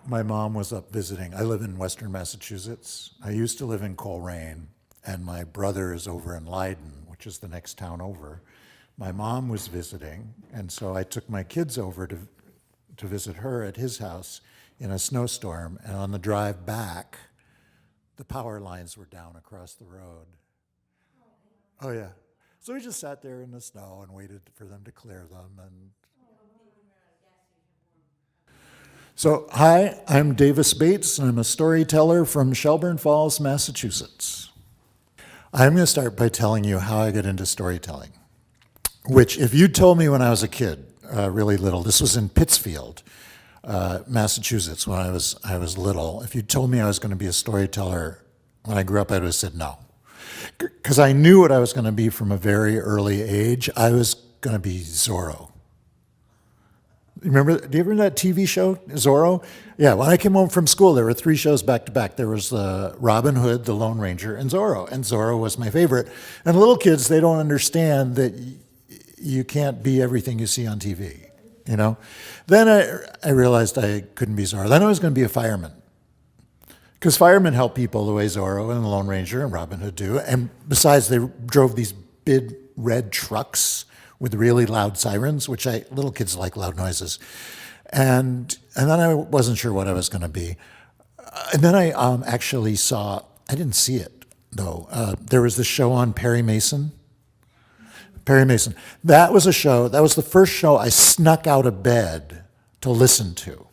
My mom was up visiting. I live in Western Massachusetts. I used to live in Coleraine, and my brother is over in Leiden, which is the next town over. My mom was visiting, and so I took my kids over to visit her at his house in a snowstorm, and on the drive back, the power lines were down across the road. Oh, yeah. So we just sat there in the snow and waited for them to clear them. And so, hi, I'm Davis Bates, and I'm a storyteller from Shelburne Falls, Massachusetts. I'm going to start by telling you how I got into storytelling, which if you told me when I was a kid, really little, this was in Pittsfield, Massachusetts, when I was little. If you told me I was going to be a storyteller when I grew up, I would have said no. Because I knew what I was going to be from a very early age. I was going to be Zorro. Remember, do you remember that TV show, Zorro? Yeah, when I came home from school, there were 3 shows back to back. There was Robin Hood, the Lone Ranger, and Zorro. And Zorro was my favorite. And little kids, they don't understand that you can't be everything you see on TV, you know? Then I realized I couldn't be Zorro. Then I was going to be a fireman. Because firemen help people the way Zorro and the Lone Ranger and Robin Hood do. And besides, they drove these big red trucks with really loud sirens, which little kids like loud noises. And then I wasn't sure what I was going to be. And then I actually saw, I didn't see it though, there was this show on Perry Mason. Perry Mason. That was a show, that was the first show I snuck out of bed to listen to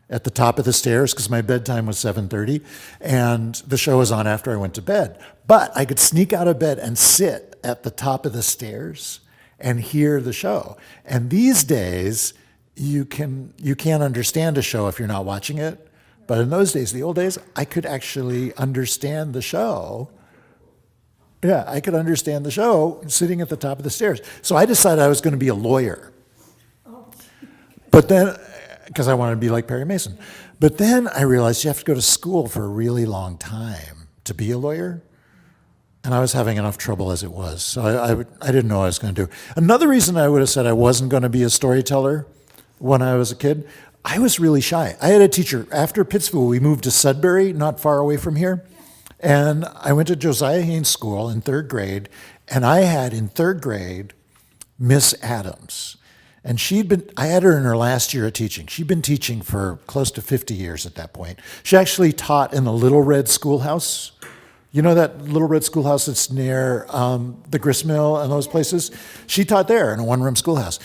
at the top of the stairs because my bedtime was 7:30 and the show was on after I went to bed. But I could sneak out of bed and sit at the top of the stairs and hear the show. And these days, you can't understand a show if you're not watching it. But in those days, the old days, I could actually understand the show. Yeah, I could understand the show sitting at the top of the stairs. So I decided I was going to be a lawyer. But then, because I wanted to be like Perry Mason. But then I realized you have to go to school for a really long time to be a lawyer. And I was having enough trouble as it was. So I didn't know what I was going to do. Another reason I would have said I wasn't going to be a storyteller when I was a kid, I was really shy. I had a teacher. After Pittsfield, we moved to Sudbury, not far away from here. And I went to Josiah Haynes School in 3rd grade. And I had in 3rd grade Miss Adams. And I had her in her last year of teaching. She'd been teaching for close to 50 years at that point. She actually taught in the Little Red Schoolhouse. You know that Little Red Schoolhouse that's near the gristmill and those places? She taught there in a 1-room schoolhouse.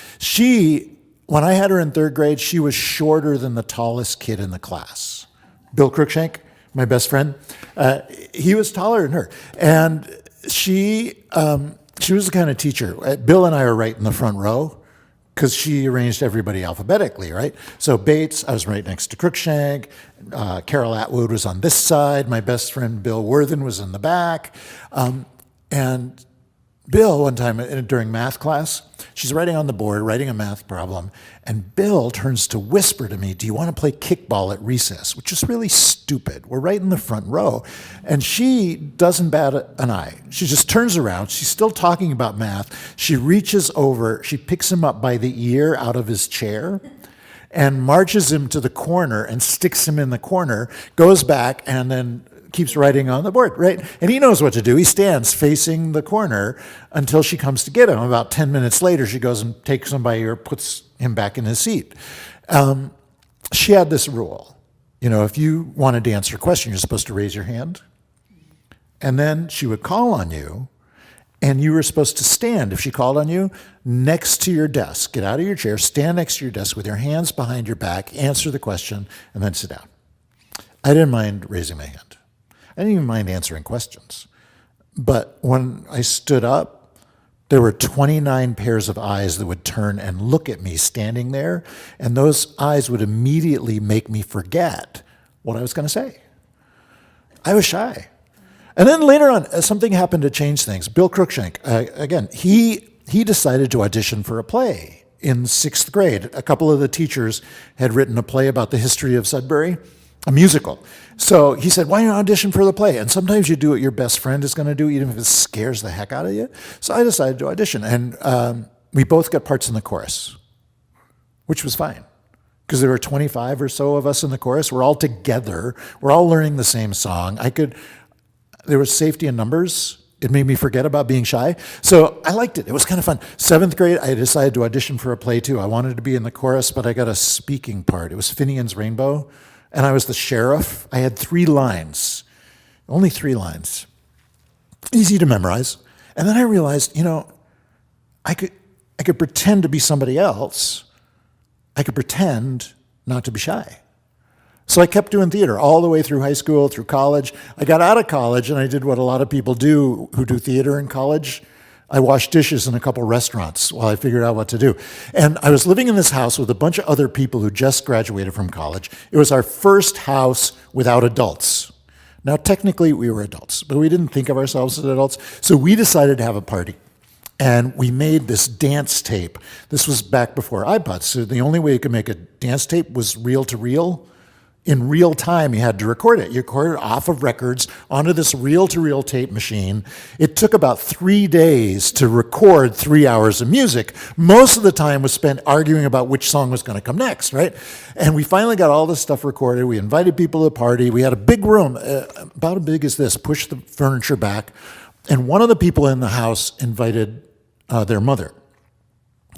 When I had her in 3rd grade, she was shorter than the tallest kid in the class. Bill Cruikshank, my best friend, he was taller than her. And she was the kind of teacher. Bill and I are right in the front row because she arranged everybody alphabetically, right? So Bates, I was right next to Cruikshank. Carol Atwood was on this side. My best friend Bill Worthen was in the back. And Bill, one time during math class, she's writing on the board, writing a math problem, and Bill turns to whisper to me, "Do you want to play kickball at recess?" Which is really stupid. We're right in the front row. And she doesn't bat an eye. She just turns around. She's still talking about math. She reaches over, she picks him up by the ear out of his chair and marches him to the corner and sticks him in the corner, goes back, and then keeps writing on the board, right? And he knows what to do. He stands facing the corner until she comes to get him. About 10 minutes later, she goes and takes him by ear, puts him back in his seat. She had this rule. You know, if you wanted to answer a question, you're supposed to raise your hand. And then she would call on you, and you were supposed to stand, if she called on you, next to your desk. Get out of your chair, stand next to your desk with your hands behind your back, answer the question, and then sit down. I didn't mind raising my hand. I didn't even mind answering questions. But when I stood up, there were 29 pairs of eyes that would turn and look at me standing there, and those eyes would immediately make me forget what I was going to say. I was shy. And then later on, something happened to change things. Bill Cruikshank, again, he decided to audition for a play in 6th grade. A couple of the teachers had written a play about the history of Sudbury, a musical. So he said, "Why not audition for the play?" And sometimes you do what your best friend is going to do, even if it scares the heck out of you. So I decided to audition, and we both got parts in the chorus, which was fine. because there were 25 or so of us in the chorus. We're all together. We're all learning the same song. There was safety in numbers. It made me forget about being shy. So I liked it. It was kind of fun. 7th grade, I decided to audition for a play too. I wanted to be in the chorus, but I got a speaking part. It was Finian's Rainbow, and I was the sheriff. I had 3 lines, only 3 lines. Easy to memorize. And then I realized, I could pretend to be somebody else. I could pretend not to be shy. So I kept doing theater all the way through high school, through college. I got out of college and I did what a lot of people do who do theater in college. I washed dishes in a couple restaurants while I figured out what to do. And I was living in this house with a bunch of other people who just graduated from college. It was our first house without adults. Now, technically, we were adults, but we didn't think of ourselves as adults. So we decided to have a party. And we made this dance tape. This was back before iPods. So the only way you could make a dance tape was reel to reel. In real time, you had to record it. You recorded it off of records onto this reel-to-reel tape machine. It took about 3 days to record 3 hours of music. Most of the time was spent arguing about which song was going to come next, right? And we finally got all this stuff recorded. We invited people to the party. We had a big room, about as big as this, pushed the furniture back. And one of the people in the house invited their mother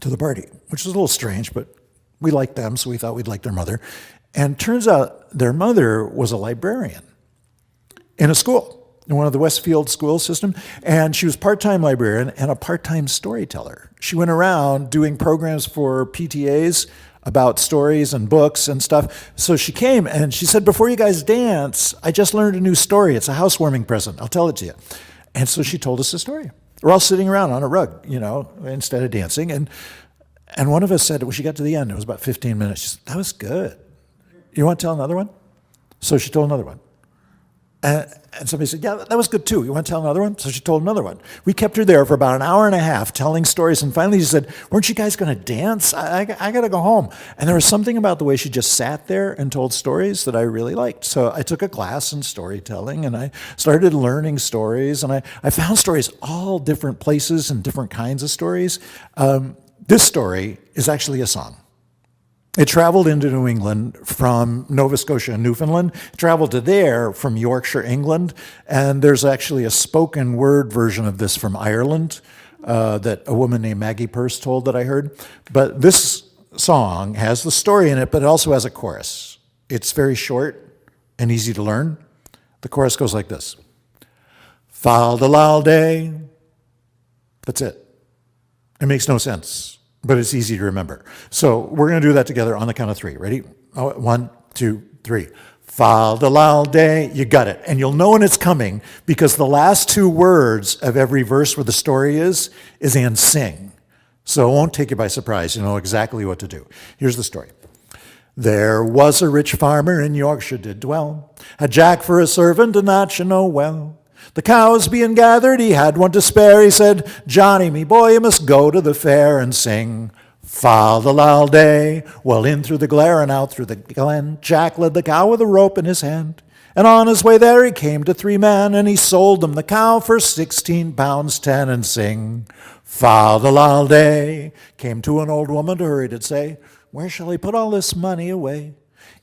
to the party, which was a little strange, but we liked them, so we thought we'd like their mother. And turns out their mother was a librarian in a school, in one of the Westfield school system. And she was part-time librarian and a part-time storyteller. She went around doing programs for PTAs about stories and books and stuff. So she came and she said, before you guys dance, I just learned a new story. It's a housewarming present. I'll tell it to you. And so she told us the story. We're all sitting around on a rug, instead of dancing. And one of us said, when she got to the end, it was about 15 minutes, she said, that was good. You want to tell another one? So she told another one. And somebody said, yeah, that was good too. You want to tell another one? So she told another one. We kept her there for about an hour and a half telling stories. And finally she said, weren't you guys going to dance? I got to go home. And there was something about the way she just sat there and told stories that I really liked. So I took a class in storytelling and I started learning stories. And I found stories all different places and different kinds of stories. This story is actually a song. It traveled into New England from Nova Scotia and Newfoundland. It traveled to there from Yorkshire, England. And there's actually a spoken word version of this from Ireland that a woman named Maggie Peirce told that I heard. But this song has the story in it, but it also has a chorus. It's very short and easy to learn. The chorus goes like this. Fal de lal day. That's it. It makes no sense, but it's easy to remember. So we're going to do that together on the count of 3. Ready? 1, 2, 3. Fal de lal day. You got it. And you'll know when it's coming because the last 2 words of every verse where the story is and sing. So it won't take you by surprise. You know exactly what to do. Here's the story. There was a rich farmer in Yorkshire did dwell, had Jack for a servant, and that you know well. The cows being gathered, he had one to spare. He said, Johnny, me boy, you must go to the fair and sing. Fal de lal day. Well, in through the glare and out through the glen, Jack led the cow with a rope in his hand. And on his way there he came to 3 men, and he sold them the cow for 16 pounds 10 and sing. Fal de lal day. Came to an old woman to her he did say, where shall I put all this money away?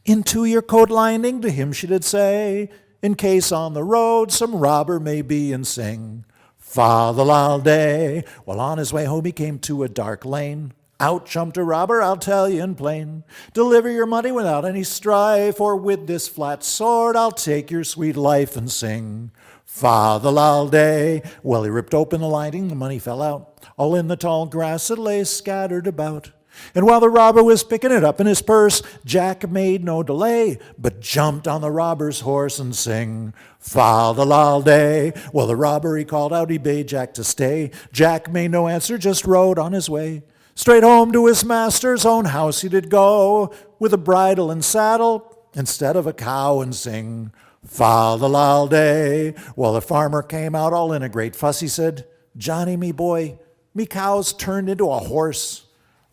Into your coat lining, to him she did say, in case on the road some robber may be and sing. Fal de lal day. Well, on his way home he came to a dark lane. Out jumped a robber, I'll tell you in plain. Deliver your money without any strife, or with this flat sword I'll take your sweet life and sing. Fal de lal day. Well, he ripped open the lining, the money fell out. All in the tall grass it lay scattered about. And while the robber was picking it up in his purse, Jack made no delay, but jumped on the robber's horse and sing. Fal de lal day. Well, the robber he called out, he bade Jack to stay. Jack made no answer, just rode on his way. Straight home to his master's own house he did go, with a bridle and saddle instead of a cow and sing. Fal de lal day. Well, the farmer came out all in a great fuss. He said, Johnny, me boy, me cow's turned into a horse.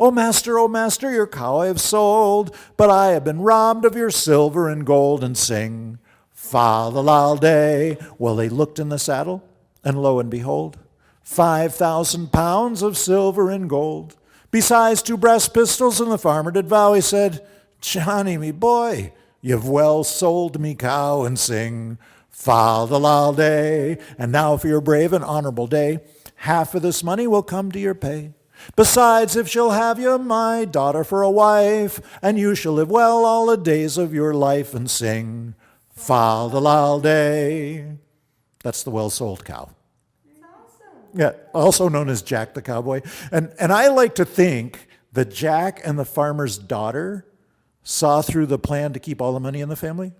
Oh, master, your cow I have sold, but I have been robbed of your silver and gold and sing. Fal de lal day. Well, they looked in the saddle, and lo and behold, 5,000 pounds of silver and gold, besides 2 brass pistols, and the farmer did vow, he said, Johnny, me boy, you've well sold me cow, and sing fal-de-lal-day. And now for your brave and honorable day, half of this money will come to your pay. Besides, if she'll have you, my daughter, for a wife, and you shall live well all the days of your life, and sing fal-de-lal-day. That's the well-sold cow. Yeah, also known as Jack the Cowboy. And I like to think that Jack and the farmer's daughter saw through the plan to keep all the money in the family.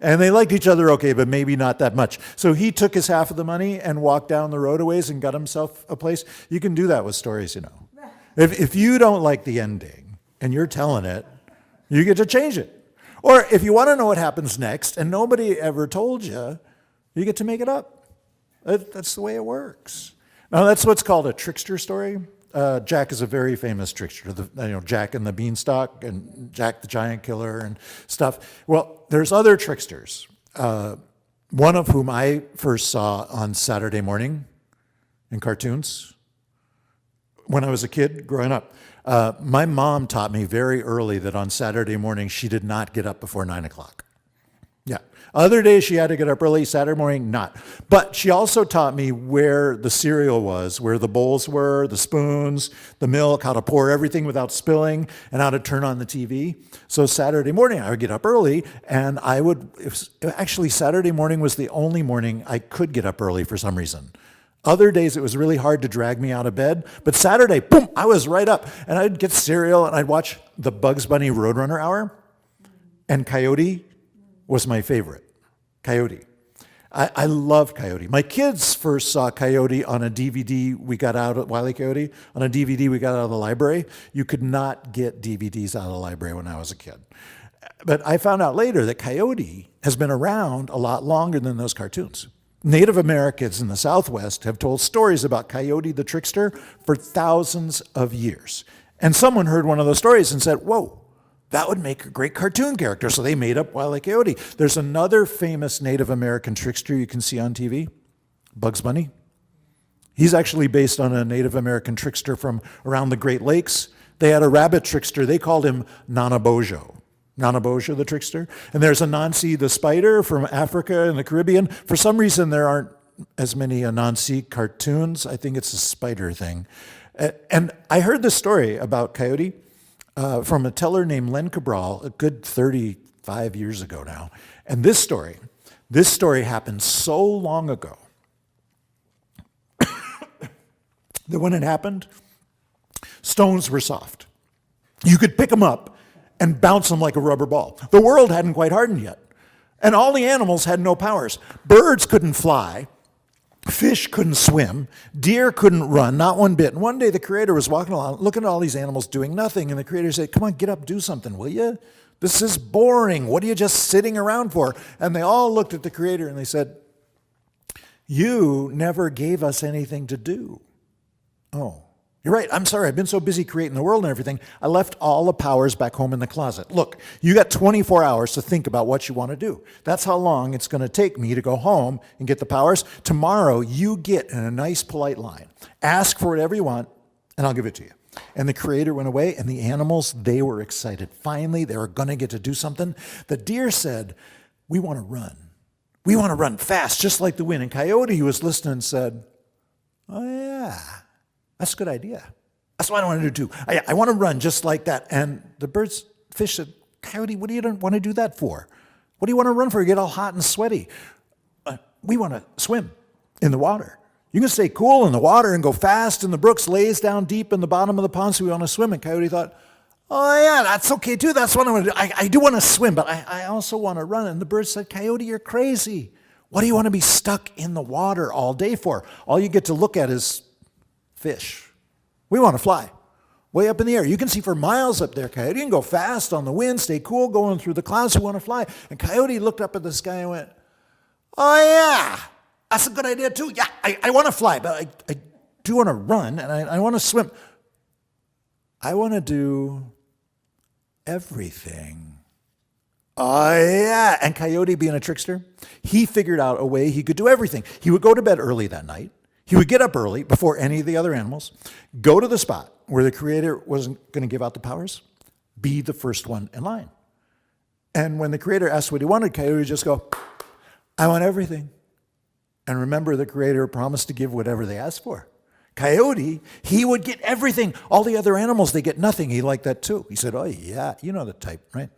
And they liked each other okay, but maybe not that much. So he took his half of the money and walked down the road a ways and got himself a place. You can do that with stories, you know. If you don't like the ending and you're telling it, you get to change it. Or if you want to know what happens next and nobody ever told you, you get to make it up. That's the way it works. Now, that's what's called a trickster story. Jack is a very famous trickster. Jack and the Beanstalk and Jack the Giant Killer and stuff. Well, there's other tricksters. One of whom I first saw on Saturday morning in cartoons when I was a kid growing up. My mom taught me very early that on Saturday morning she did not get up before 9 o'clock. Yeah. Other days she had to get up early, Saturday morning, not. But she also taught me where the cereal was, where the bowls were, the spoons, the milk, how to pour everything without spilling, and how to turn on the TV. So Saturday morning I would get up early, and actually Saturday morning was the only morning I could get up early for some reason. Other days it was really hard to drag me out of bed, but Saturday, boom, I was right up. And I'd get cereal, and I'd watch the Bugs Bunny Roadrunner Hour, and Coyote was my favorite. Coyote. I love Coyote. My kids first saw Coyote on a DVD we got out of Wile E. Coyote, on a DVD we got out of the library. You could not get DVDs out of the library when I was a kid. But I found out later that Coyote has been around a lot longer than those cartoons. Native Americans in the Southwest have told stories about Coyote the Trickster for thousands of years. And someone heard one of those stories and said, whoa, that would make a great cartoon character. So they made up Wile E. Coyote. There's another famous Native American trickster you can see on TV, Bugs Bunny. He's actually based on a Native American trickster from around the Great Lakes. They had a rabbit trickster. They called him Nanabojo. Nanabojo the trickster. And there's Anansi the spider from Africa and the Caribbean. For some reason, there aren't as many Anansi cartoons. I think it's a spider thing. And I heard this story about Coyote from a teller named Len Cabral a good 35 years ago now. And this story happened so long ago that when it happened, stones were soft. You could pick them up and bounce them like a rubber ball. The world hadn't quite hardened yet. And all the animals had no powers. Birds couldn't fly. Fish couldn't swim. Deer couldn't run, not one bit. And one day the Creator was walking along, looking at all these animals doing nothing. And the Creator said, come on, get up, do something, will you? This is boring. What are you just sitting around for? And they all looked at the Creator and they said, you never gave us anything to do. Oh, you're right. I'm sorry. I've been so busy creating the world and everything. I left all the powers back home in the closet. Look, you got 24 hours to think about what you want to do. That's how long it's going to take me to go home and get the powers. Tomorrow, you get in a nice, polite line. Ask for whatever you want, and I'll give it to you. And the Creator went away, and the animals, they were excited. Finally, they were going to get to do something. The deer said, we want to run. We want to run fast, just like the wind. And Coyote, who was listening, said, oh, yeah. That's a good idea. That's what I want to do too. I want to run just like that. And the fish said, Coyote, what do you want to do that for? What do you want to run for? You get all hot and sweaty. We want to swim in the water. You can stay cool in the water and go fast in the brooks, lays down deep in the bottom of the pond, so we want to swim. And Coyote thought, oh yeah, that's okay too. That's what I want to do. I do want to swim, but I also want to run. And the bird said, Coyote, you're crazy. What do you want to be stuck in the water all day for? All you get to look at is fish. We want to fly way up in the air. You can see for miles up there, Coyote. You can go fast on the wind, stay cool, going through the clouds. We want to fly. And Coyote looked up at the sky and went, oh, yeah, that's a good idea, too. Yeah, I want to fly, but I do want to run, and I want to swim. I want to do everything. Oh, yeah. And Coyote, being a trickster, he figured out a way he could do everything. He would go to bed early that night. He would get up early before any of the other animals, go to the spot where the Creator wasn't going to give out the powers, Be the first one in line. And when the Creator asked what he wanted, Coyote would just go, I want everything. And remember, the Creator promised to give whatever they asked for. Coyote, he would get everything. All the other animals, they get nothing. He liked that too. He said, oh yeah, you know the type, right?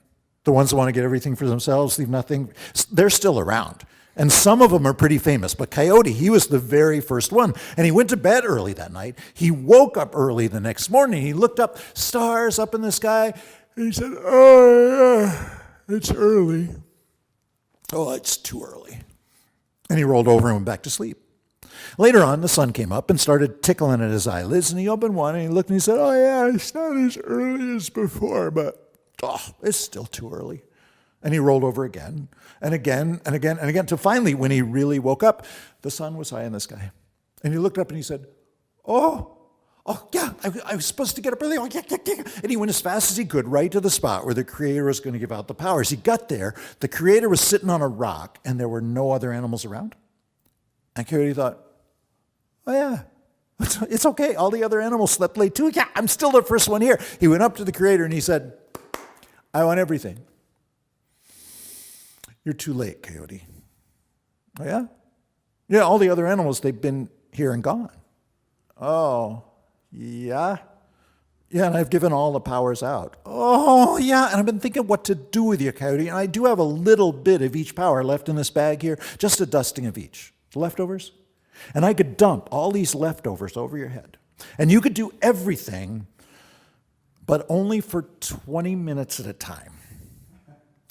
The ones that want to get everything for themselves, leave nothing. They're still around. And some of them are pretty famous. But Coyote, he was the very first one. And he went to bed early that night. He woke up early the next morning. He looked up, stars up in the sky. And he said, oh yeah, it's early. Oh, it's too early. And he rolled over and went back to sleep. Later on, the sun came up and started tickling at his eyelids, and he opened one, and he looked and he said, oh yeah, it's not as early as before, but it's still too early. And he rolled over again, and again, and again, and again, until finally, when he really woke up, the sun was high in the sky. And he looked up and he said, oh yeah, I was supposed to get up early. Oh, yeah. And he went as fast as he could right to the spot where the Creator was going to give out the powers. He got there, the Creator was sitting on a rock, and there were no other animals around. And Coyote thought, oh yeah, it's okay. All the other animals slept late too. Yeah, I'm still the first one here. He went up to the Creator and he said, I want everything. You're too late, Coyote. Oh yeah? Yeah, all the other animals, they've been here and gone. Oh, yeah? Yeah, and I've given all the powers out. Oh, yeah, and I've been thinking what to do with you, Coyote, and I do have a little bit of each power left in this bag here, just a dusting of each. The leftovers? And I could dump all these leftovers over your head. And you could do everything, but only for 20 minutes at a time.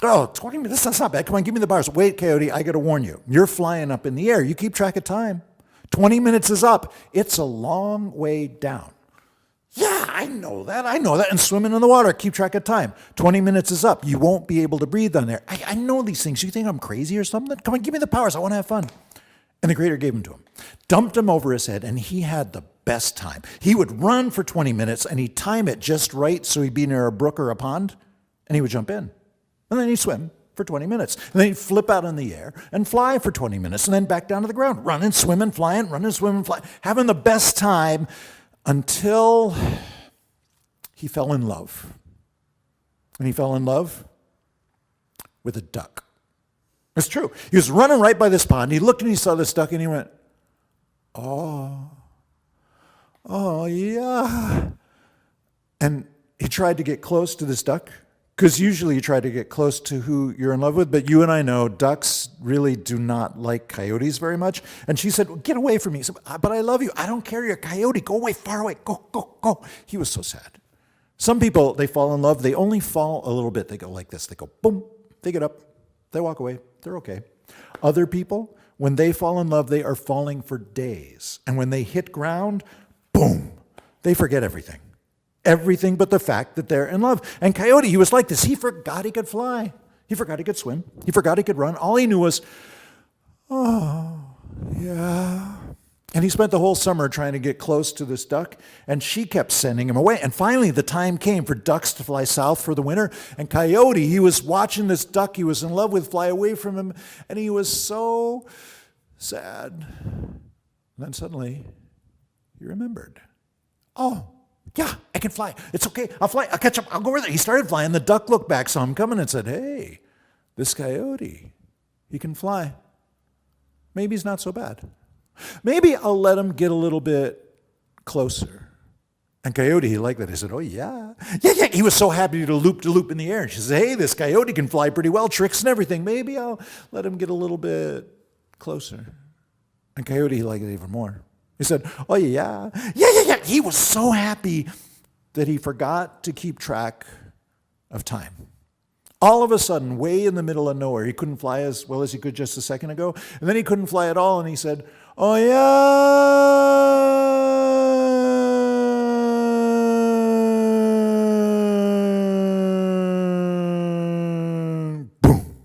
Oh, 20 minutes, that's not bad. Come on, give me the bars. Wait, Coyote, I got to warn you. You're flying up in the air. You keep track of time. 20 minutes is up. It's a long way down. Yeah, I know that. And swimming in the water, keep track of time. 20 minutes is up. You won't be able to breathe on there. I know these things. You think I'm crazy or something? Come on, give me the powers. I want to have fun. And the Creator gave them to him, dumped him over his head, and he had the best time. He would run for 20 minutes, and he'd time it just right so he'd be near a brook or a pond, and he would jump in. And then he'd swim for 20 minutes. And then he'd flip out in the air and fly for 20 minutes, and then back down to the ground, running, swimming, flying, running, swimming, flying, having the best time until he fell in love. And he fell in love with a duck. It's true. He was running right by this pond. He looked and he saw this duck and he went, oh yeah. And he tried to get close to this duck, because usually you try to get close to who you're in love with, but you and I know ducks really do not like coyotes very much. And she said, well, get away from me. He said, but I love you. I don't care. You're a coyote. Go away, far away. Go, go, go. He was so sad. Some people, they fall in love. They only fall a little bit. They go like this. They go, boom. They get up. They walk away. They're okay. Other people, when they fall in love, they are falling for days. And when they hit ground, boom, they forget everything. Everything but the fact that they're in love. And Coyote, he was like this. He forgot he could fly. He forgot he could swim. He forgot he could run. All he knew was, oh, yeah. And he spent the whole summer trying to get close to this duck, and she kept sending him away. And finally, the time came for ducks to fly south for the winter. And Coyote, he was watching this duck he was in love with fly away from him, and he was so sad. And then suddenly, he remembered. Oh, yeah, I can fly. It's okay. I'll fly. I'll catch up. I'll go over there. He started flying. The duck looked back, saw him coming, and said, hey, this Coyote, he can fly. Maybe he's not so bad. Maybe I'll let him get a little bit closer. And Coyote, he liked that. He said, oh, yeah. Yeah. He was so happy to loop in the air. And she said, hey, this Coyote can fly pretty well, tricks and everything. Maybe I'll let him get a little bit closer. And Coyote, he liked it even more. He said, oh, yeah. Yeah. He was so happy that he forgot to keep track of time. All of a sudden, way in the middle of nowhere, he couldn't fly as well as he could just a second ago. And then he couldn't fly at all, and he said, oh, yeah. Boom.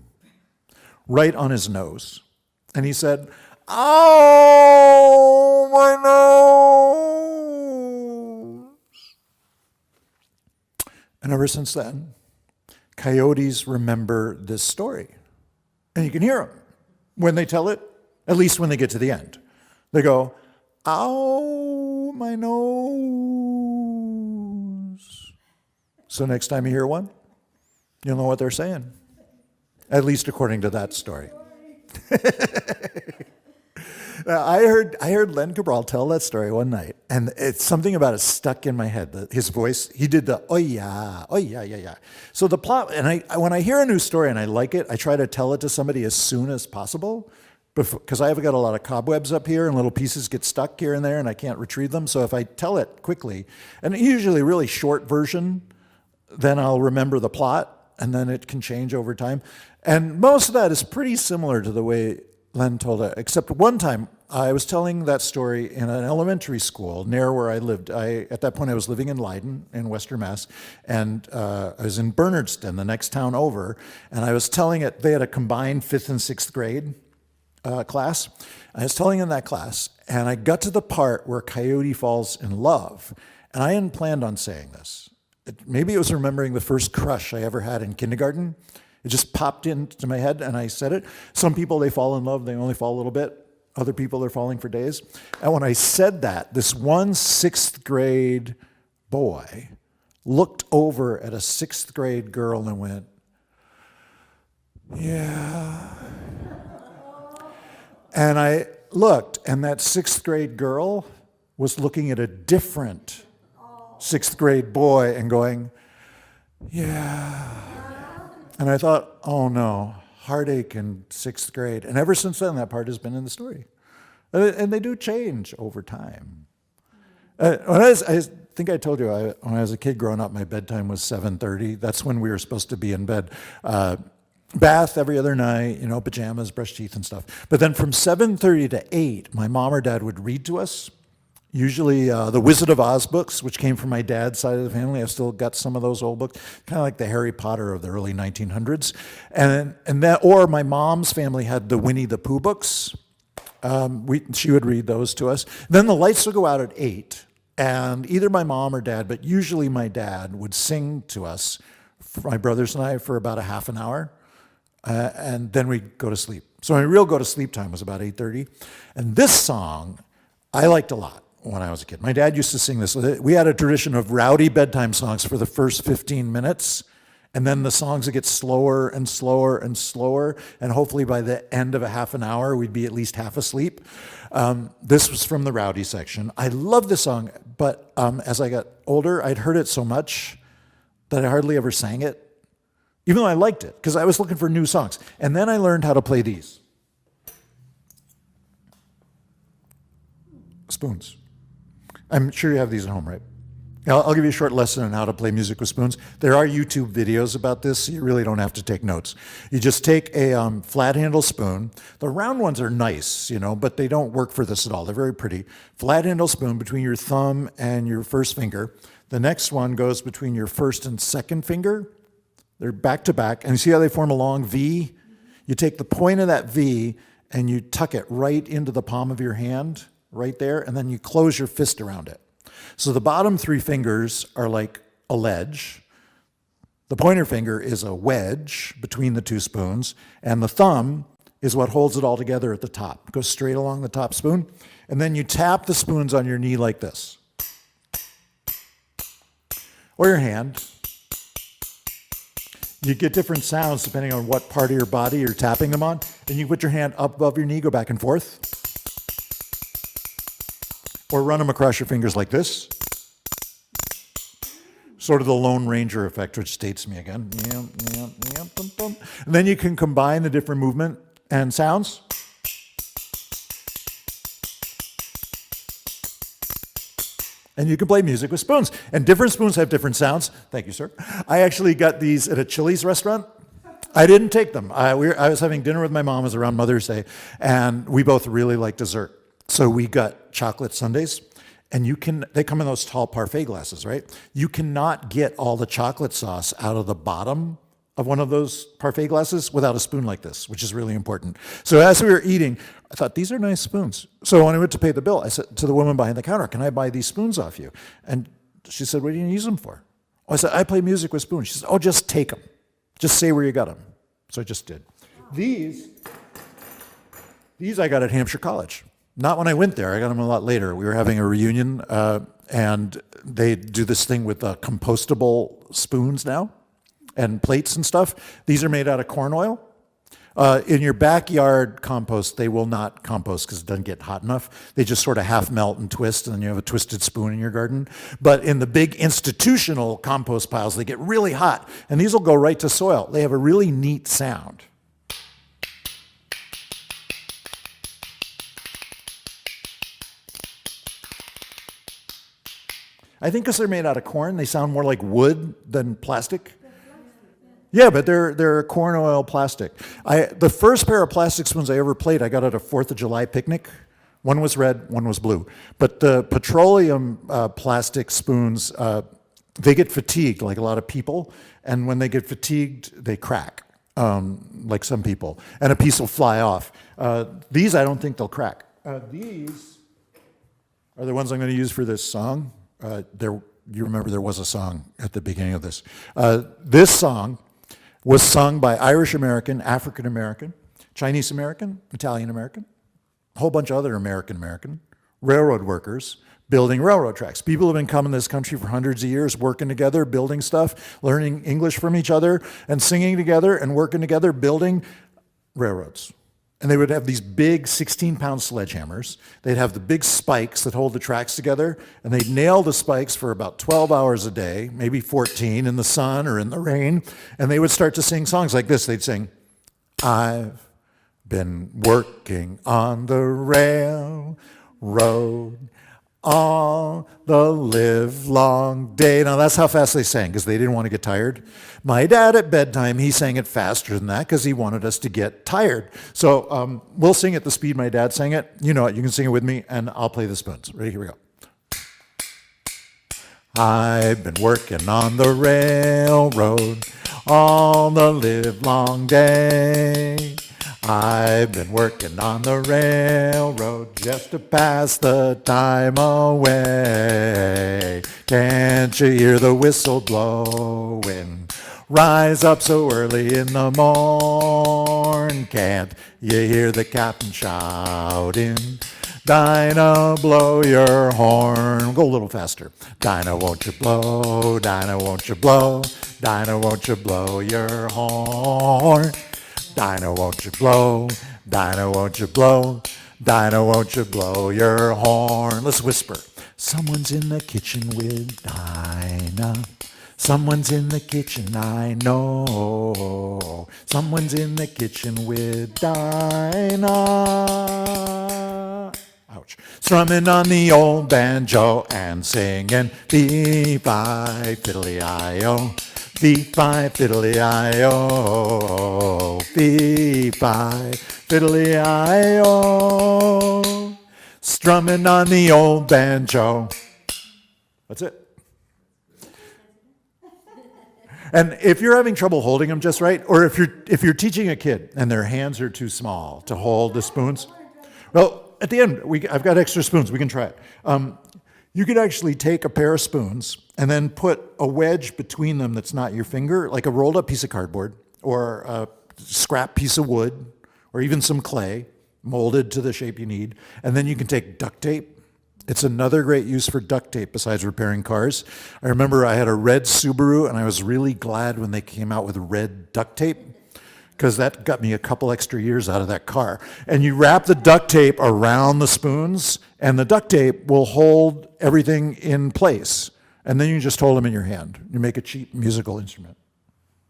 Right on his nose. And he said, oh, my nose. And ever since then, coyotes remember this story. And you can hear them when they tell it, at least when they get to the end. They go, ow, my nose. So next time you hear one, you'll know what they're saying. At least according to that story. I heard Len Cabral tell that story one night, and it's something about it stuck in my head. His voice, he did the, oh yeah, yeah, yeah. So the plot, and when I hear a new story and I like it, I try to tell it to somebody as soon as possible, because I've got a lot of cobwebs up here and little pieces get stuck here and there and I can't retrieve them. So if I tell it quickly, and usually a really short version, then I'll remember the plot, and then it can change over time. And most of that is pretty similar to the way Len told it, except one time I was telling that story in an elementary school near where I lived. At that point, I was living in Leiden in Western Mass, and I was in Bernardston, the next town over, and I was telling it, they had a combined 5th and 6th grade class. I was telling in that class, and I got to the part where Coyote falls in love, and I hadn't planned on saying this. Maybe it was remembering the first crush I ever had in kindergarten. It just popped into my head and I said it. Some people, they fall in love, they only fall a little bit. Other people, they're falling for days. And when I said that, this one 6th grade boy looked over at a 6th grade girl and went, yeah. And I looked, and that 6th grade girl was looking at a different 6th grade boy and going, yeah. And I thought, oh no, heartache in 6th grade. And ever since then, that part has been in the story. And they do change over time. I think I told you, when I was a kid growing up, my bedtime was 7:30. That's when we were supposed to be in bed. Bath every other night, pajamas, brush teeth and stuff. But then from 7:30 to 8, my mom or dad would read to us. Usually the Wizard of Oz books, which came from my dad's side of the family. I've still got some of those old books, kind of like the Harry Potter of the early 1900s. Or my mom's family had the Winnie the Pooh books. She would read those to us. Then the lights would go out at 8, and either my mom or dad, but usually my dad, would sing to us, my brothers and I, for about a half an hour, and then we'd go to sleep. So my real go-to-sleep time was about 8:30. And this song I liked a lot when I was a kid. My dad used to sing this. We had a tradition of rowdy bedtime songs for the first 15 minutes, and then the songs would get slower and slower and slower, and hopefully by the end of a half an hour, we'd be at least half asleep. This was from the rowdy section. I love this song, but as I got older, I'd heard it so much that I hardly ever sang it, even though I liked it, because I was looking for new songs. And then I learned how to play these. Spoons. I'm sure you have these at home, right? I'll give you a short lesson on how to play music with spoons. There are YouTube videos about this, so you really don't have to take notes. You just take a flat handle spoon. The round ones are nice, but they don't work for this at all. They're very pretty. Flat handle spoon between your thumb and your first finger. The next one goes between your first and second finger. They're back to back. And you see how they form a long V? You take the point of that V and you tuck it right into the palm of your hand, right there, and then you close your fist around it. So the bottom 3 fingers are like a ledge. The pointer finger is a wedge between the 2 spoons, and the thumb is what holds it all together at the top. It goes straight along the top spoon, and then you tap the spoons on your knee like this. Or your hand. You get different sounds depending on what part of your body you're tapping them on, and you put your hand up above your knee, go back and forth. Or run them across your fingers like this. Sort of the Lone Ranger effect, which dates me again. And then you can combine the different movement and sounds. And you can play music with spoons. And different spoons have different sounds. Thank you, sir. I actually got these at a Chili's restaurant. I didn't take them. I was having dinner with my mom. It was around Mother's Day. And we both really like dessert. So we got chocolate sundaes, and they come in those tall parfait glasses, right? You cannot get all the chocolate sauce out of the bottom of one of those parfait glasses without a spoon like this, which is really important. So as we were eating, I thought, these are nice spoons. So when I went to pay the bill, I said to the woman behind the counter, can I buy these spoons off you? And she said, what do you use them for? I said, I play music with spoons. She said, oh, just take them. Just say where you got them. So I just did. These I got at Hampshire College. Not when I went there. I got them a lot later. We were having a reunion, and they do this thing with compostable spoons now and plates and stuff. These are made out of corn oil. In your backyard compost, they will not compost because it doesn't get hot enough. They just sort of half melt and twist, and then you have a twisted spoon in your garden. But in the big institutional compost piles, they get really hot, and these will go right to soil. They have a really neat sound. I think because they're made out of corn, they sound more like wood than plastic. Yeah, but they're corn oil plastic. The first pair of plastic spoons I ever played, I got at a 4th of July picnic. One was red, one was blue. But the petroleum plastic spoons, they get fatigued, like a lot of people. And when they get fatigued, they crack, like some people. And a piece will fly off. These, I don't think they'll crack. These are the ones I'm going to use for this song. You remember there was a song at the beginning of this. This song was sung by Irish American, African American, Chinese American, Italian American, a whole bunch of other American, railroad workers building railroad tracks. People have been coming to this country for hundreds of years, working together, building stuff, learning English from each other, and singing together and working together, building railroads. And they would have these big 16-pound sledgehammers. They'd have the big spikes that hold the tracks together, and they'd nail the spikes for about 12 hours a day, maybe 14 in the sun or in the rain, and they would start to sing songs like this. They'd sing, "I've been working on the railroad all the livelong day." Now that's how fast they sang, because they didn't want to get tired. My dad at bedtime, he sang it faster than that because he wanted us to get tired. So we'll sing at the speed my dad sang it. You know it, you can sing it with me, and I'll play the spoons. Ready, here we go. I've been working on the railroad all the livelong day. I've been working on the railroad just to pass the time away. Can't you hear the whistle blowing? Rise up so early in the morn. Can't you hear the captain shouting? Dinah, blow your horn. Go a little faster. Dinah, won't you blow? Dinah, won't you blow? Dinah, won't you blow your horn? Dinah, won't you blow? Dinah, won't you blow? Dinah, won't you blow your horn? Let's whisper. Someone's in the kitchen with Dinah. Someone's in the kitchen, I know. Someone's in the kitchen with Dinah. Ouch. Strumming on the old banjo and singing fee-fi fiddly-I-o. Fee-fi fiddly-I-o. Fee-fi fiddly-I-o. Strumming on the old banjo. That's it. And if you're having trouble holding them just right, or if you're teaching a kid and their hands are too small to hold the spoons, well, at the end, I've got extra spoons. We can try it. You could actually take a pair of spoons and then put a wedge between them that's not your finger, like a rolled up piece of cardboard or a scrap piece of wood or even some clay molded to the shape you need. And then you can take duct tape. It's another great use for duct tape besides repairing cars. I remember I had a red Subaru, and I was really glad when they came out with red duct tape, because that got me a couple extra years out of that car. And you wrap the duct tape around the spoons, and the duct tape will hold everything in place. And then you just hold them in your hand. You make a cheap musical instrument.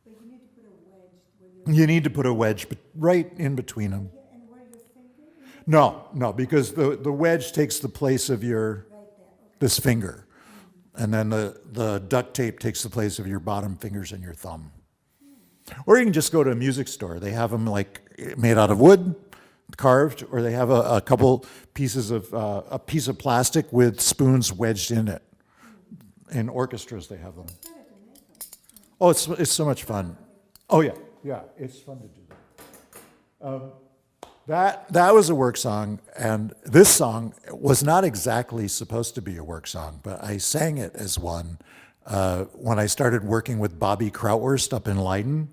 But you need to put a wedge. You need to put a wedge right in between them. And where your finger is? No, because the wedge takes the place of your this finger. And then the duct tape takes the place of your bottom fingers and your thumb. Or you can just go to a music store. They have them like made out of wood, carved, or they have a couple pieces of a piece of plastic with spoons wedged in it. In orchestras, they have them. Oh, it's so much fun. Oh yeah, it's fun to do that. That was a work song, and this song was not exactly supposed to be a work song, but I sang it as one when I started working with Bobby Krautwurst up in Leiden.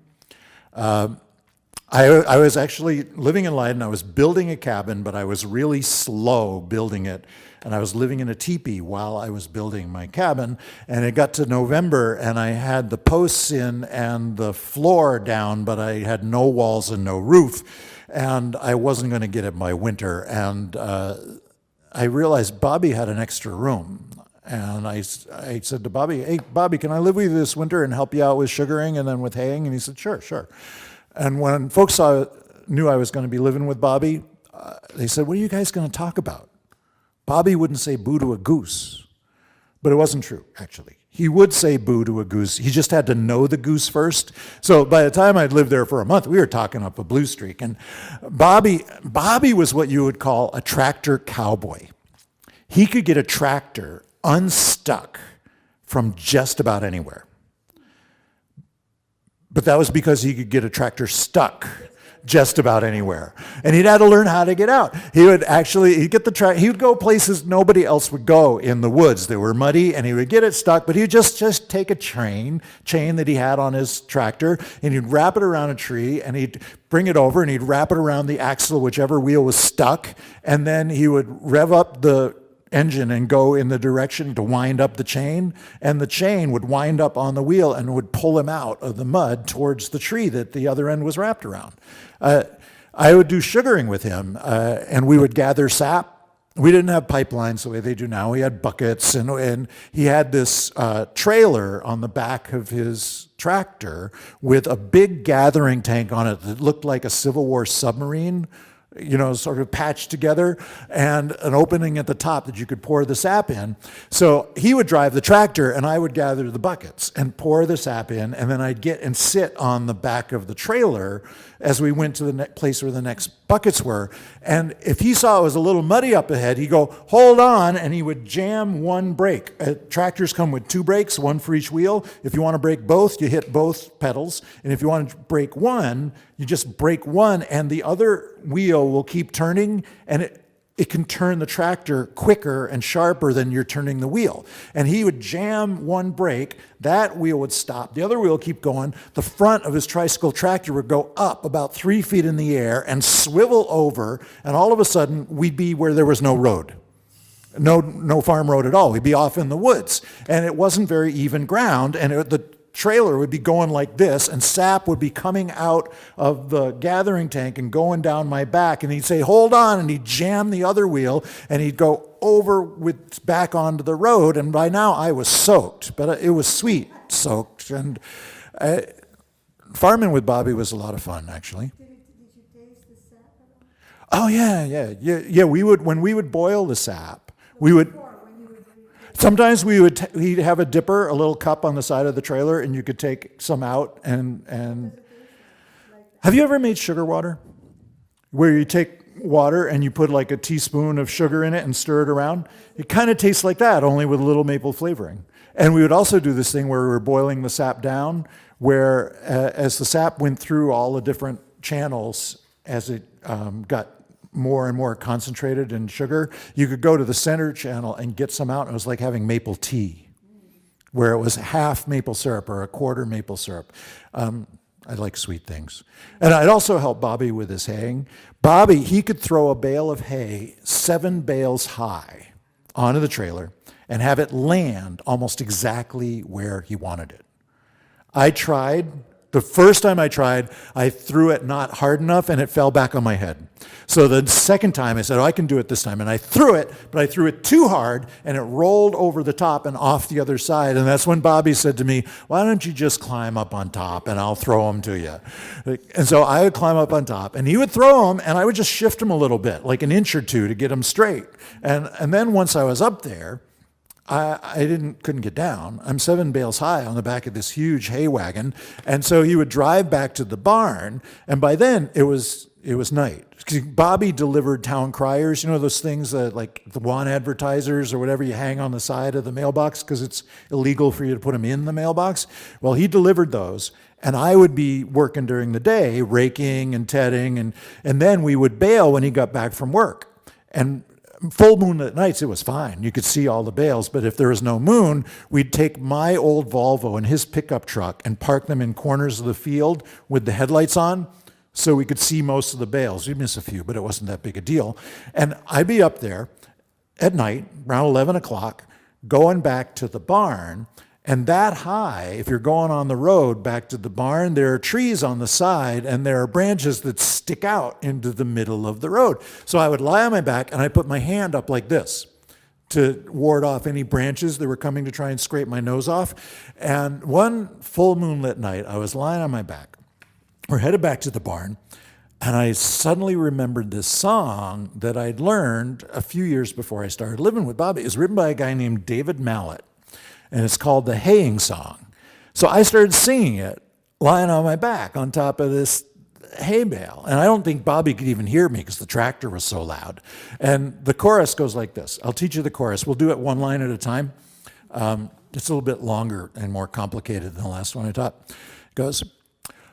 I was actually living in Leiden. I was building a cabin, but I was really slow building it. And I was living in a teepee while I was building my cabin. And it got to November, and I had the posts in and the floor down, but I had no walls and no roof. And I wasn't going to get it by winter. And I realized Bobby had an extra room. And I said to Bobby, hey, Bobby, can I live with you this winter and help you out with sugaring and then with haying? And he said, sure, sure. And when folks knew I was going to be living with Bobby, they said, what are you guys going to talk about? Bobby wouldn't say boo to a goose. But it wasn't true, actually. He would say boo to a goose. He just had to know the goose first. So by the time I'd lived there for a month, we were talking up a blue streak. And Bobby was what you would call a tractor cowboy. He could get a tractor unstuck from just about anywhere. But that was because he could get a tractor stuck just about anywhere. And he'd had to learn how to get out. He'd get the tractor, he would go places nobody else would go in the woods that were muddy, and he would get it stuck, but he'd just take a chain that he had on his tractor, and he'd wrap it around a tree, and he'd bring it over, and he'd wrap it around the axle, whichever wheel was stuck, and then he would rev up the engine and go in the direction to wind up the chain, and the chain would wind up on the wheel and would pull him out of the mud towards the tree that the other end was wrapped around. I would do sugaring with him, and we would gather sap. We didn't have pipelines the way they do now. We had buckets, and he had this trailer on the back of his tractor with a big gathering tank on it that looked like a Civil War submarine, sort of patched together, and an opening at the top that you could pour the sap in. So he would drive the tractor, and I would gather the buckets and pour the sap in, and then I'd get and sit on the back of the trailer as we went to the place where the next buckets were. And if he saw it was a little muddy up ahead, he'd go, hold on, and he would jam one brake. Tractors come with 2 brakes, one for each wheel. If you want to brake both, you hit both pedals. And if you want to brake one, you just brake one, and the other wheel will keep turning, and it can turn the tractor quicker and sharper than you're turning the wheel. And he would jam one brake, that wheel would stop, the other wheel would keep going, the front of his tricycle tractor would go up about 3 feet in the air and swivel over, and all of a sudden we'd be where there was no road. No farm road at all. We'd be off in the woods. And it wasn't very even ground, and the trailer would be going like this, and sap would be coming out of the gathering tank and going down my back, and he'd say, hold on, and he'd jam the other wheel, and he'd go over with back onto the road, and by now I was soaked, but it was sweet soaked. And farming with Bobby was a lot of fun, actually. Did you taste the sap at all? Oh yeah. We would, when we would boil the sap, we would. Before, when you would Sometimes he'd have a dipper, a little cup on the side of the trailer, and you could take some out and have you ever made sugar water? Where you take water and you put like a teaspoon of sugar in it and stir it around? It kind of tastes like that, only with a little maple flavoring. And we would also do this thing where we were boiling the sap down, where as the sap went through all the different channels, as it got more and more concentrated in sugar, you could go to the center channel and get some out, and it was like having maple tea, where it was half maple syrup or a quarter maple syrup. I like sweet things. And I'd also help Bobby with his haying. Bobby, he could throw a bale of hay 7 bales high onto the trailer and have it land almost exactly where he wanted it. I tried. The first time I tried, I threw it not hard enough, and it fell back on my head. So the second time, I said, I can do it this time. And I threw it, but I threw it too hard, and it rolled over the top and off the other side. And that's when Bobby said to me, why don't you just climb up on top, and I'll throw them to you. And so I would climb up on top, and he would throw them, and I would just shift them a little bit, like an inch or two to get them straight. And then once I was up there, I couldn't get down. I'm 7 bales high on the back of this huge hay wagon. And so he would drive back to the barn, and by then it was night. Bobby delivered town criers, those things that like the want advertisers or whatever you hang on the side of the mailbox because it's illegal for you to put them in the mailbox. Well, he delivered those, and I would be working during the day, raking and tedding, and then we would bail when he got back from work. And full moon at nights, it was fine. You could see all the bales. But if there was no moon, we'd take my old Volvo and his pickup truck and park them in corners of the field with the headlights on so we could see most of the bales. We'd miss a few, but it wasn't that big a deal. And I'd be up there at night, around 11 o'clock, going back to the barn. And that high, if you're going on the road back to the barn, there are trees on the side and there are branches that stick out into the middle of the road. So I would lie on my back and I put my hand up like this to ward off any branches that were coming to try and scrape my nose off. And one full moonlit night, I was lying on my back. We're headed back to the barn, and I suddenly remembered this song that I'd learned a few years before I started living with Bobby. It was written by a guy named David Mallet, and it's called the Haying Song. So I started singing it lying on my back on top of this hay bale. And I don't think Bobby could even hear me because the tractor was so loud. And the chorus goes like this. I'll teach you the chorus. We'll do it one line at a time. It's a little bit longer and more complicated than the last one I taught. It goes,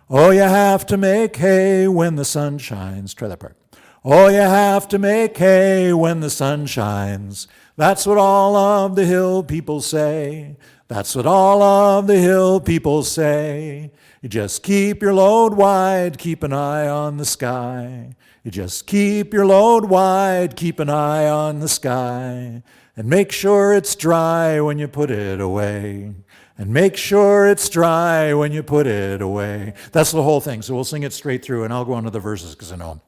oh, you have to make hay when the sun shines. Try that part. Oh, you have to make hay when the sun shines. That's what all of the hill people say. That's what all of the hill people say. You just keep your load wide, keep an eye on the sky. You just keep your load wide, keep an eye on the sky. And make sure it's dry when you put it away. And make sure it's dry when you put it away. That's the whole thing. So we'll sing it straight through, and I'll go on to the verses because I know them.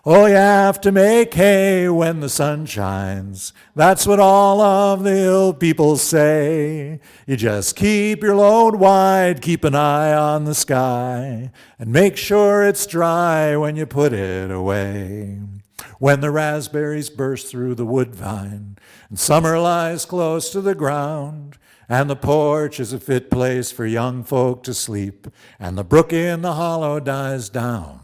Oh, you have to make hay when the sun shines. That's what all of the hill people say. You just keep your load wide, keep an eye on the sky, and make sure it's dry when you put it away. When the raspberries burst through the woodbine, and summer lies close to the ground, and the porch is a fit place for young folk to sleep, and the brook in the hollow dies down.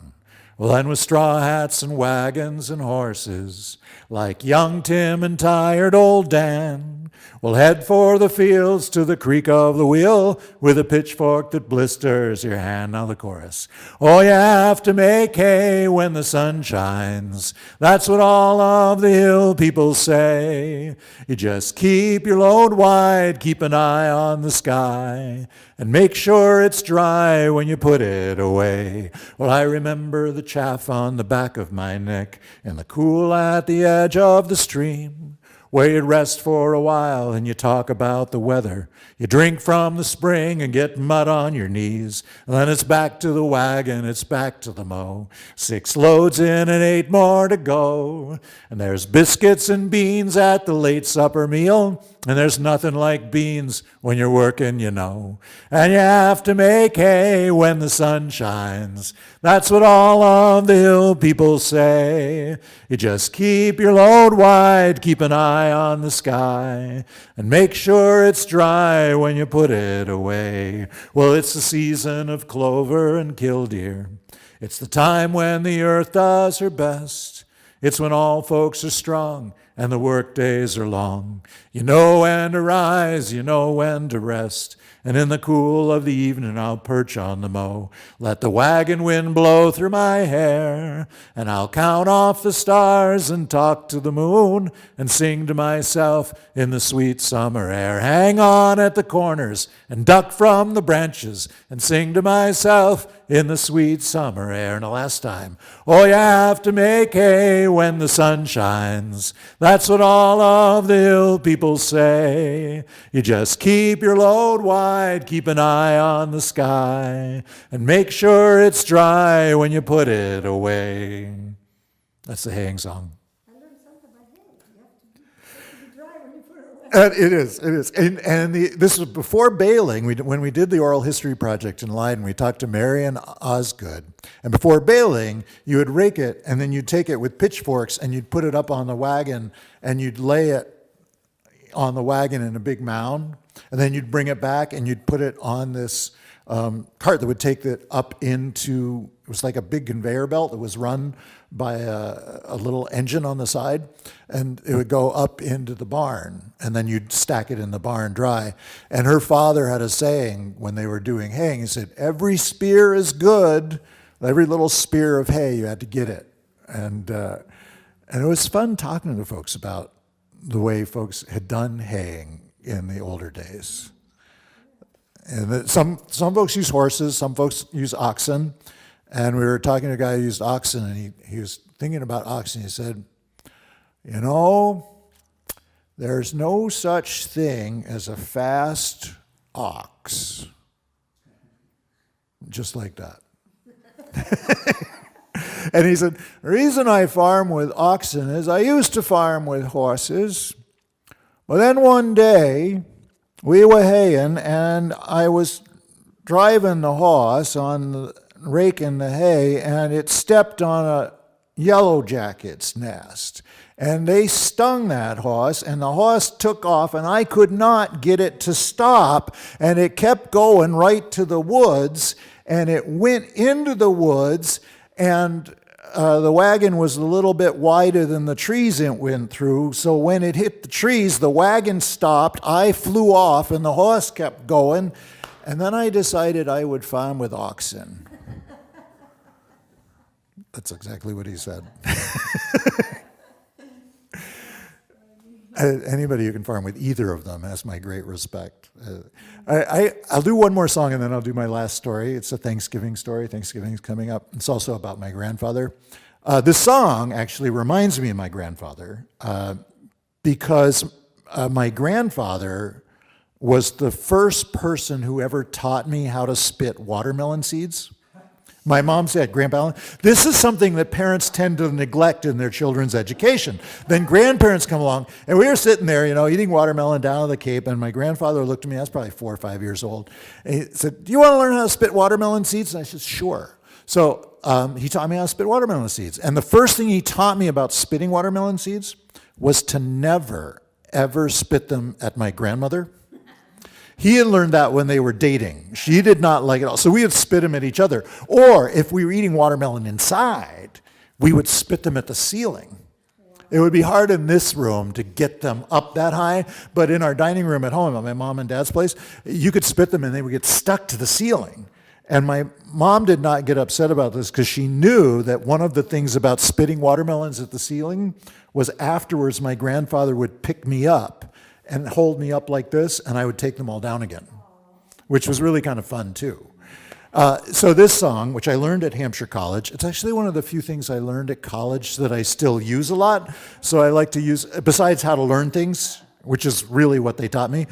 Well, then with straw hats and wagons and horses, like young Tim and tired old Dan, we'll head for the fields to the creak of the wheel with a pitchfork that blisters your hand. Now the chorus. Oh, you have to make hay when the sun shines. That's what all of the hill people say. You just keep your load wide, keep an eye on the sky, and make sure it's dry when you put it away. Well, I remember the chaff on the back of my neck and the cool at the edge of the stream, where you'd rest for a while and you talk about the weather. You drink from the spring and get mud on your knees. And then it's back to the wagon, it's back to the mow. 6 loads in and 8 more to go. And there's biscuits and beans at the late supper meal. And there's nothing like beans when you're working, you know. And you have to make hay when the sun shines. That's what all of the hill people say. You just keep your load wide, keep an eye on the sky, and make sure it's dry when you put it away. Well, it's the season of clover and killdeer. It's the time when the earth does her best. It's when all folks are strong and the work days are long. You know when to rise, you know when to rest. And in the cool of the evening I'll perch on the mow. Let the wagon wind blow through my hair, and I'll count off the stars and talk to the moon and sing to myself in the sweet summer air. Hang on at the corners and duck from the branches and sing to myself in the sweet summer air. And the last time, oh, you have to make hay when the sun shines. That's what all of the hill people say. You just keep your load wide, keep an eye on the sky, and make sure it's dry when you put it away. That's the haying song. I learned something about hay. You have to be dry when you put it away. And it is. This was before baling. When we did the oral history project in Leiden, we talked to Marion Osgood. And before baling, you would rake it, and then you'd take it with pitchforks, and you'd put it up on the wagon, and you'd lay it on the wagon in a big mound, and then you'd bring it back, and you'd put it on this cart that would take it up into, it was like a big conveyor belt that was run by a little engine on the side, and it would go up into the barn, and then you'd stack it in the barn dry. And her father had a saying when they were doing haying. He said, every spear is good. Every little spear of hay, you had to get it. And it was fun talking to folks about the way folks had done haying in the older days. And some folks use horses, some folks use oxen, And we were talking to a guy who used oxen, and he was thinking about oxen. He said, you know, there's no such thing as a fast ox. Just like that. And he said, the reason I farm with oxen is I used to farm with horses, but then one day we were haying and I was driving the horse raking the hay, and it stepped on a yellow jacket's nest. And they stung that horse, and the horse took off, and I could not get it to stop, and it kept going right to the woods, and it went into the woods, and the wagon was a little bit wider than the trees it went through, so when it hit the trees, the wagon stopped, I flew off, and the horse kept going, and then I decided I would farm with oxen. That's exactly what he said. Anybody who can farm with either of them has my great respect. I'll do one more song and then I'll do my last story. It's a Thanksgiving story. Thanksgiving's coming up. It's also about my grandfather. This song actually reminds me of my grandfather because my grandfather was the first person who ever taught me how to spit watermelon seeds. My mom said, Grandpa Allen, this is something that parents tend to neglect in their children's education. Then grandparents come along, and we were sitting there, eating watermelon down at the Cape, and my grandfather looked at me, I was probably 4 or 5 years old, and he said, do you want to learn how to spit watermelon seeds? And I said, sure. So he taught me how to spit watermelon seeds. And the first thing he taught me about spitting watermelon seeds was to never, ever spit them at my grandmother. He had learned that when they were dating. She did not like it all. So we would spit them at each other. Or if we were eating watermelon inside, we would spit them at the ceiling. It would be hard in this room to get them up that high, but in our dining room at home, at my mom and dad's place, you could spit them and they would get stuck to the ceiling. And my mom did not get upset about this because she knew that one of the things about spitting watermelons at the ceiling was afterwards my grandfather would pick me up and hold me up like this, and I would take them all down again, which was really kind of fun, too. So this song, which I learned at Hampshire College, it's actually one of the few things I learned at college that I still use a lot. So I like to use, besides how to learn things, which is really what they taught me,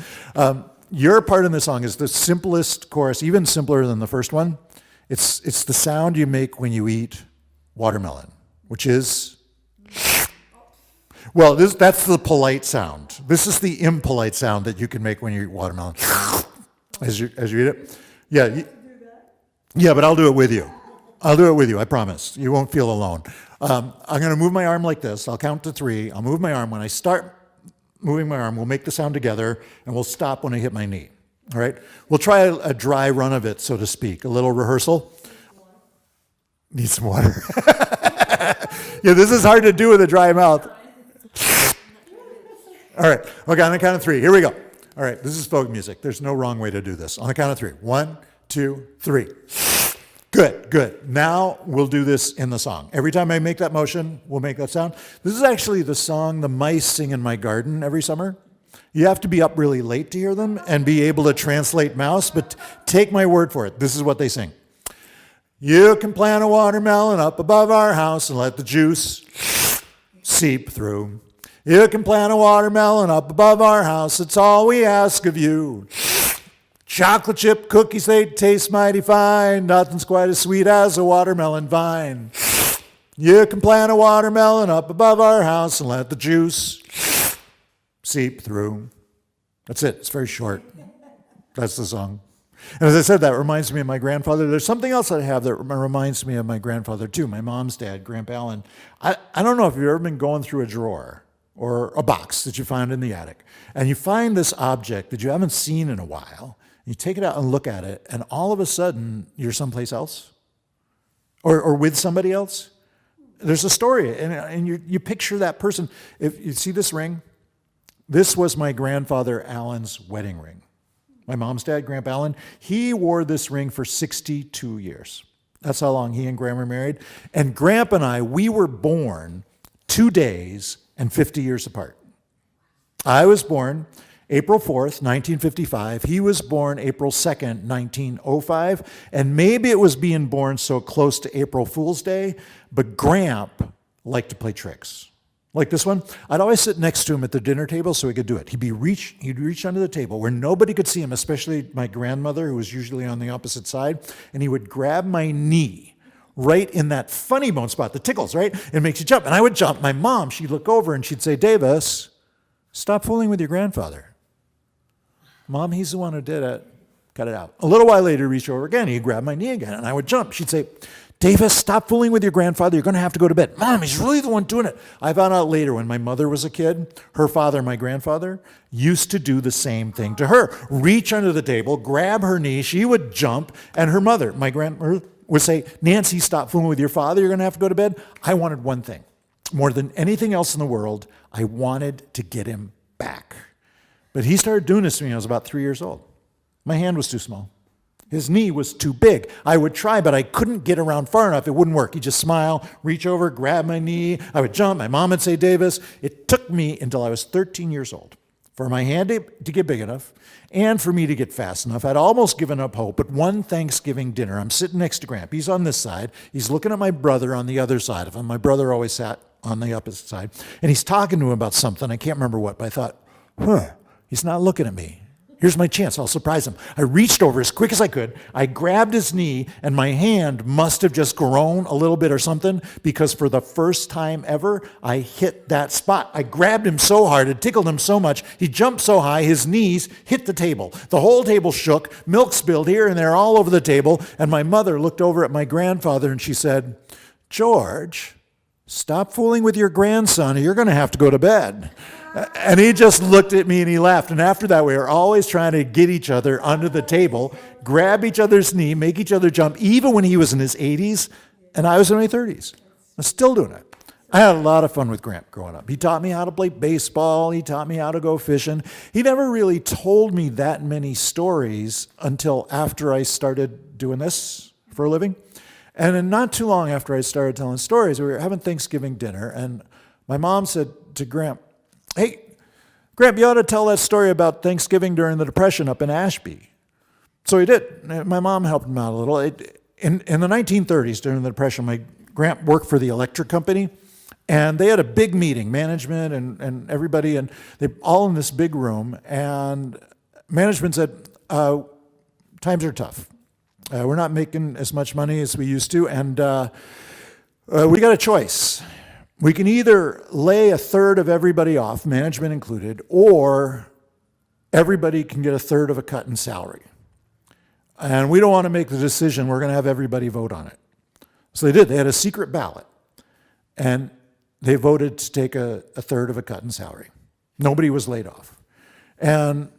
your part in the song is the simplest chorus, even simpler than the first one. It's the sound you make when you eat watermelon, which is... Well, that's the polite sound. This is the impolite sound that you can make when you eat watermelon. As you eat it. Yeah, yeah, but I'll do it with you. I'll do it with you, I promise. You won't feel alone. I'm going to move my arm like this. I'll count to 3. I'll move my arm. When I start moving my arm, we'll make the sound together, and we'll stop when I hit my knee. All right? We'll try a dry run of it, so to speak. A little rehearsal. Need some water. Yeah, this is hard to do with a dry mouth. All right, okay, on the count of 3, here we go. All right, this is folk music. There's no wrong way to do this. On the count of 3, 1, 2, 3. Good, good. Now we'll do this in the song. Every time I make that motion, we'll make that sound. This is actually the song the mice sing in my garden every summer. You have to be up really late to hear them and be able to translate mouse, but take my word for it. This is what they sing. You can plant a watermelon up above our house and let the juice seep through. You can plant a watermelon up above our house. It's all we ask of you. Chocolate chip cookies, they taste mighty fine. Nothing's quite as sweet as a watermelon vine. You can plant a watermelon up above our house and let the juice seep through. That's it. It's very short. That's the song. And as I said, that reminds me of my grandfather. There's something else I have that reminds me of my grandfather, too. My mom's dad, Grandpa Allen. I don't know if you've ever been going through a drawer or a box that you found in the attic, and you find this object that you haven't seen in a while. You take it out and look at it, and all of a sudden, you're someplace else or with somebody else. There's a story, and you picture that person. If you see this ring, this was my grandfather Allen's wedding ring. My mom's dad, Grandpa Allen, he wore this ring for 62 years. That's how long he and Grandma were married. And Grandpa and I, we were born 2 days and 50 years apart. I was born April 4th, 1955. He was born April 2nd, 1905. And maybe it was being born so close to April Fool's Day, but Gramp liked to play tricks. Like this one, I'd always sit next to him at the dinner table so he could do it. He'd reach under the table where nobody could see him, especially my grandmother, who was usually on the opposite side, and he would grab my knee right in that funny bone spot that tickles, right? It makes you jump. And I would jump. My mom, she'd look over and she'd say, Davis, stop fooling with your grandfather. Mom, he's the one who did it. Cut it out. A little while later, he'd reach over again. He'd grab my knee again, and I would jump. She'd say, Davis, stop fooling with your grandfather. You're going to have to go to bed. Mom, he's really the one doing it. I found out later when my mother was a kid, her father, my grandfather, used to do the same thing to her. Reach under the table, grab her knee. She would jump, and her mother, my grandmother, would say, Nancy, stop fooling with your father. You're going to have to go to bed. I wanted one thing. More than anything else in the world, I wanted to get him back. But he started doing this to me when I was about 3 years old. My hand was too small. His knee was too big. I would try, but I couldn't get around far enough. It wouldn't work. He'd just smile, reach over, grab my knee. I would jump. My mom would say, Davis. It took me until I was 13 years old for my hand to get big enough and for me to get fast enough. I'd almost given up hope, but one Thanksgiving dinner, I'm sitting next to Gramp. He's on this side. He's looking at my brother on the other side of him. My brother always sat on the opposite side. And he's talking to him about something. I can't remember what, but I thought, he's not looking at me. Here's my chance. I'll surprise him. I reached over as quick as I could. I grabbed his knee, and my hand must have just grown a little bit or something, because for the first time ever, I hit that spot. I grabbed him so hard, it tickled him so much, he jumped so high, his knees hit the table. The whole table shook, milk spilled here and there all over the table, and my mother looked over at my grandfather and she said, George, stop fooling with your grandson or you're going to have to go to bed. And he just looked at me and he laughed. And after that, we were always trying to get each other under the table, grab each other's knee, make each other jump, even when he was in his 80s and I was in my 30s. I'm still doing it. I had a lot of fun with Gramp growing up. He taught me how to play baseball. He taught me how to go fishing. He never really told me that many stories until after I started doing this for a living. And then not too long after I started telling stories, we were having Thanksgiving dinner, and my mom said to Gramp, hey, Gramp, you ought to tell that story about Thanksgiving during the Depression up in Ashby. So he did. My mom helped him out a little. In the 1930s, during the Depression, my Gramp worked for the electric company, and they had a big meeting, management and everybody, and they all in this big room, and management said, times are tough. We're not making as much money as we used to, and we got a choice. We can either lay a third of everybody off, management included, or everybody can get a third of a cut in salary. And we don't want to make the decision. We're going to have everybody vote on it. So they did. They had a secret ballot, and they voted to take a third of a cut in salary. Nobody was laid off. And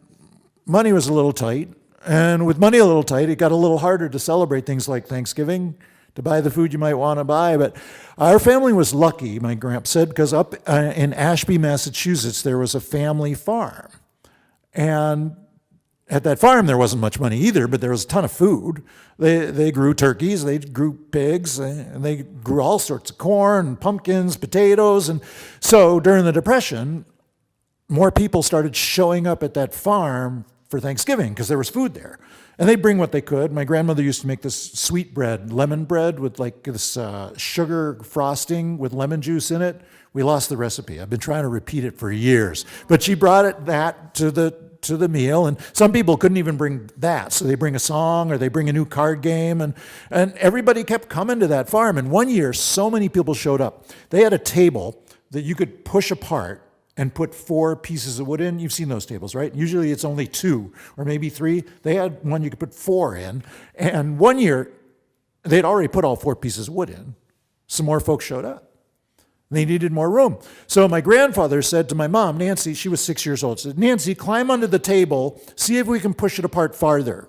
money was a little tight. And with money a little tight, it got a little harder to celebrate things like Thanksgiving, to buy the food you might want to buy. But our family was lucky, my grandpa said, because up in Ashby, Massachusetts, there was a family farm. And at that farm, there wasn't much money either, but there was a ton of food. They grew turkeys, they grew pigs, and they grew all sorts of corn, pumpkins, potatoes. And so during the Depression, more people started showing up at that farm for Thanksgiving because there was food there. And they'd bring what they could. My grandmother used to make this sweet bread, lemon bread with like this sugar frosting with lemon juice in it. We lost the recipe. I've been trying to repeat it for years. But she brought that to the meal, and some people couldn't even bring that. So they bring a song or they bring a new card game, and everybody kept coming to that farm. And one year, so many people showed up. They had a table that you could push apart and put 4 pieces of wood in. You've seen those tables, right? Usually it's only 2 or maybe 3. They had one you could put 4 in. And one year, they'd already put all 4 pieces of wood in. Some more folks showed up. They needed more room. So my grandfather said to my mom, Nancy, she was 6 years old, said, Nancy, climb under the table, see if we can push it apart farther.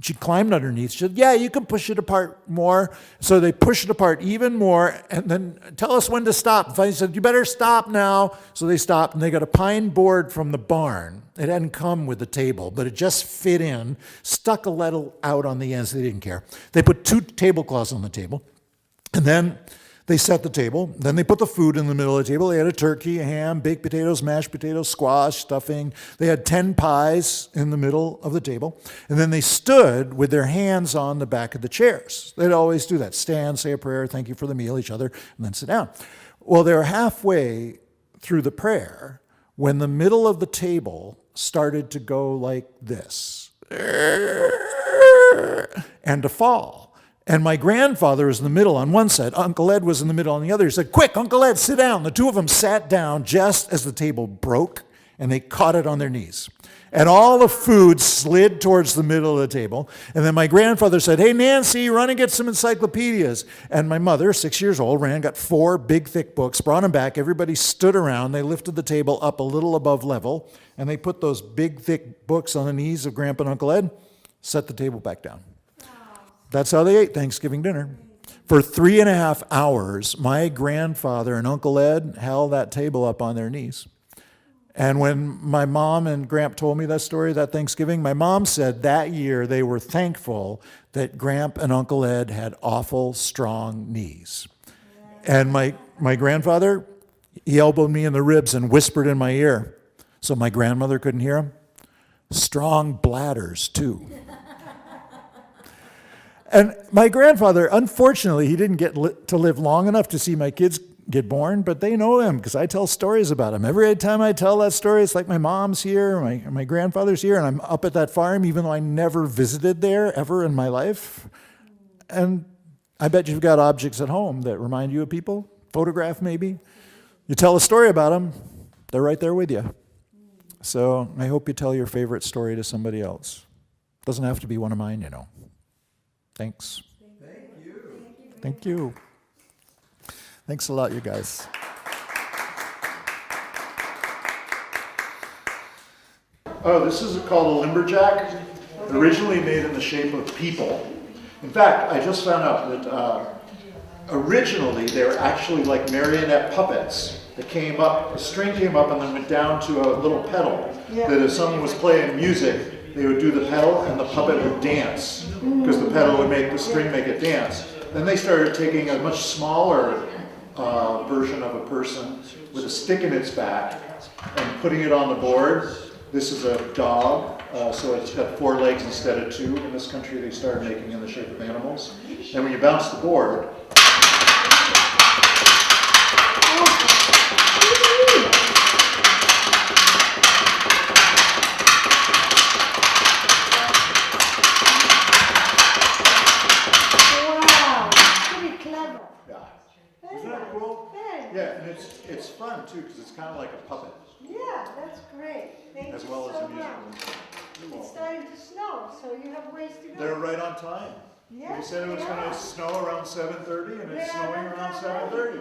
She climbed underneath. She said, yeah, you can push it apart more. So they pushed it apart even more, and then tell us when to stop. And finally said, you better stop now. So they stopped, and they got a pine board from the barn. It hadn't come with the table, but it just fit in, stuck a little out on the ends. They didn't care. They put 2 tablecloths on the table, and then They set the table. Then they put the food in the middle of the table. They had a turkey, a ham, baked potatoes, mashed potatoes, squash, stuffing. They had 10 pies in the middle of the table. And then they stood with their hands on the back of the chairs. They'd always do that. Stand, say a prayer, thank you for the meal, each other, and then sit down. Well, they were halfway through the prayer when the middle of the table started to go like this and to fall. And my grandfather was in the middle on one side. Uncle Ed was in the middle on the other. He said, quick, Uncle Ed, sit down. The two of them sat down just as the table broke, and they caught it on their knees. And all the food slid towards the middle of the table. And then my grandfather said, hey, Nancy, run and get some encyclopedias. And my mother, 6 years old, ran, got 4 big, thick books, brought them back. Everybody stood around. They lifted the table up a little above level, and they put those big, thick books on the knees of Grandpa and Uncle Ed, set the table back down. That's how they ate Thanksgiving dinner. For 3.5 hours, my grandfather and Uncle Ed held that table up on their knees. And when my mom and Gramp told me that story, that Thanksgiving, my mom said that year they were thankful that Gramp and Uncle Ed had awful strong knees. And my grandfather, he elbowed me in the ribs and whispered in my ear, so my grandmother couldn't hear him, strong bladders too. And my grandfather, unfortunately, he didn't get to live long enough to see my kids get born, but they know him because I tell stories about him. Every time I tell that story, it's like my mom's here, my grandfather's here, and I'm up at that farm, even though I never visited there ever in my life. And I bet you've got objects at home that remind you of people, photograph maybe. You tell a story about them, they're right there with you. So I hope you tell your favorite story to somebody else. Doesn't have to be one of mine, you know. Thanks. Thank you. Thank you. Thanks a lot, you guys. Oh, this is called a lumberjack, originally made in the shape of people. In fact, I just found out that originally they were actually like marionette puppets that came up, a string came up and then went down to a little pedal. Yeah. That if someone was playing music, they would do the pedal and the puppet would dance because the pedal would make the string make it dance. Then they started taking a much smaller version of a person with a stick in its back and putting it on the board. This is a dog, so it's got 4 legs instead of 2. In this country, they started making in the shape of animals. And when you bounce the board, Wow, pretty clever. yeah. Isn't that cool? Very. Yeah, and it's fun too because it's kind of like a puppet Yeah, that's great. Thank as you well as so a musical much. instrument. It's starting to snow, so you have ways to go. They're right on time. Yes, They said it was they going are. to snow around 7:30, and it's Yeah, snowing that's around not bad. 7:30.